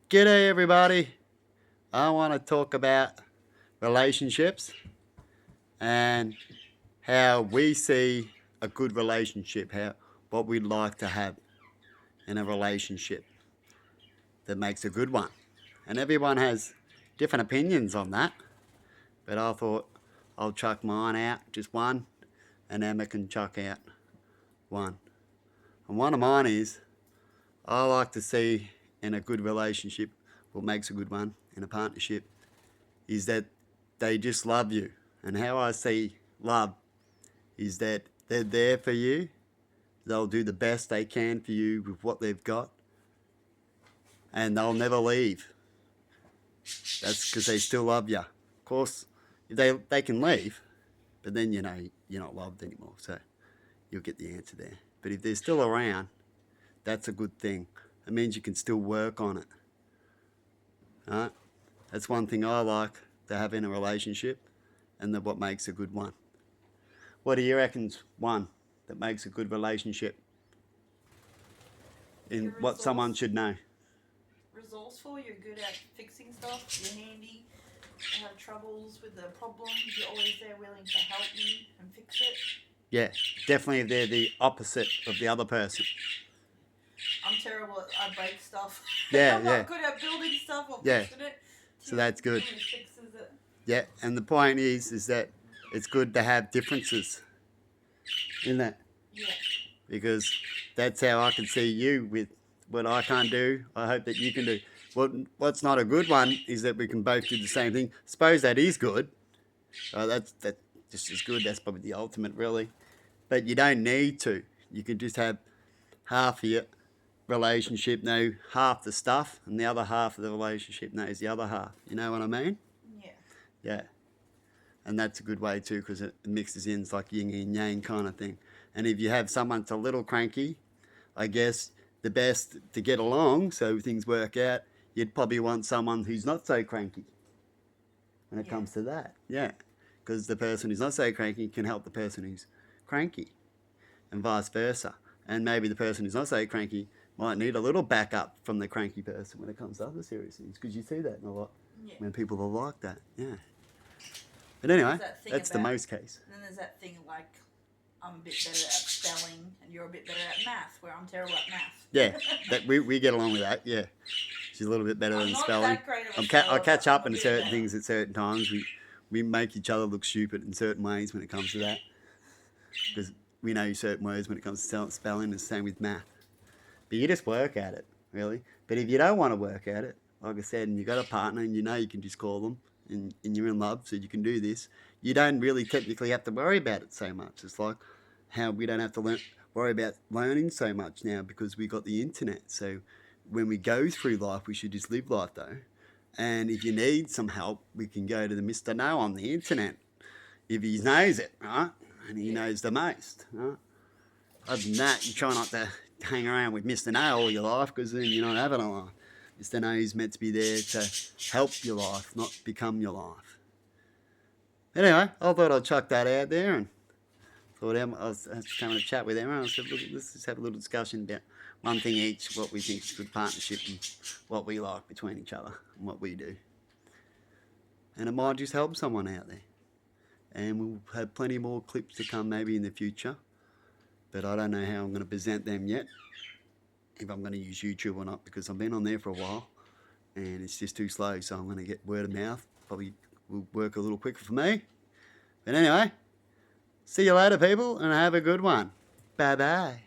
G'day everybody. I want to talk about relationships and how we see a good relationship, what we'd like to have in a relationship that makes a good one. And everyone has different opinions on that, but I thought I'll chuck mine out, just one, and Emma can chuck out one. And one of mine is I like to see in a good relationship, what makes a good one in a partnership, is that they just love you. And how I see love is that they're there for you. They'll do the best they can for you with what they've got. And they'll never leave. That's because they still love you. Of course, they can leave, but then you know you're not loved anymore. So you'll get the answer there. But if they're still around, that's a good thing. It means you can still work on it. Right? That's one thing I like to have in a relationship, and what makes a good one. What do you reckon's one that makes a good relationship in what someone should know? Resourceful, you're good at fixing stuff, you're handy, you have troubles with the problems, you're always there willing to help me and fix it. Yeah, definitely if they're the opposite of the other person. I'm terrible at, I break stuff. Yeah, I'm not good at building stuff or fixing it. So that's good. Fixes it. Yeah, and the point is that it's good to have differences in that. Yeah. Because that's how I can see you with what I can't do. I hope that you can do. What's not a good one is that we can both do the same thing. Suppose that is good. That's just as good. That's probably the ultimate, really. But you don't need to. You can just have half of your relationship know half the stuff, and the other half of the relationship knows the other half. You know what I mean? Yeah. Yeah. And that's a good way too, because it mixes in. It's like yin and yang kind of thing. And if you have someone that's a little cranky, I guess the best to get along so things work out, you'd probably want someone who's not so cranky when it comes to that. Yeah. Because the person who's not so cranky can help the person who's cranky, and vice versa. And maybe the person who's not so cranky might need a little backup from the cranky person when it comes to other serious things, because you see that in a lot when people are like that. Yeah. But anyway, that's the most case. And then there's that thing like, I'm a bit better at spelling and you're a bit better at math, where I'm terrible at math. Yeah, we get along with that, yeah. She's a little bit better than spelling. That great of a speller, I catch up in certain better. things at certain times. We make each other look stupid in certain ways when it comes to that. Because we know certain words when it comes to spelling, and the same with math. But you just work at it, really. But if you don't want to work at it, like I said, and you've got a partner and you know you can just call them, and you're in love, so you can do this, you don't really technically have to worry about it so much. It's like how we don't have to worry about learning so much now because we got the internet. So when we go through life, we should just live life though. And if you need some help, we can go to the Mr. No on the internet if he knows it, right? And he knows the most, right? Other than that, you try not to hang around with Mr. No all your life, because then you're not having a life. Mr. No is meant to be there to help your life, not become your life. Anyway, I thought I'd chuck that out there, and thought I was having a chat with Emma. I said, look, let's just have a little discussion about one thing each, what we think is good partnership and what we like between each other and what we do. And it might just help someone out there. And we'll have plenty more clips to come maybe in the future. But I don't know how I'm going to present them yet. If I'm going to use YouTube or not, because I've been on there for a while and it's just too slow. So I'm going to get word of mouth. Probably will work a little quicker for me. But anyway, see you later, people, and have a good one. Bye-bye.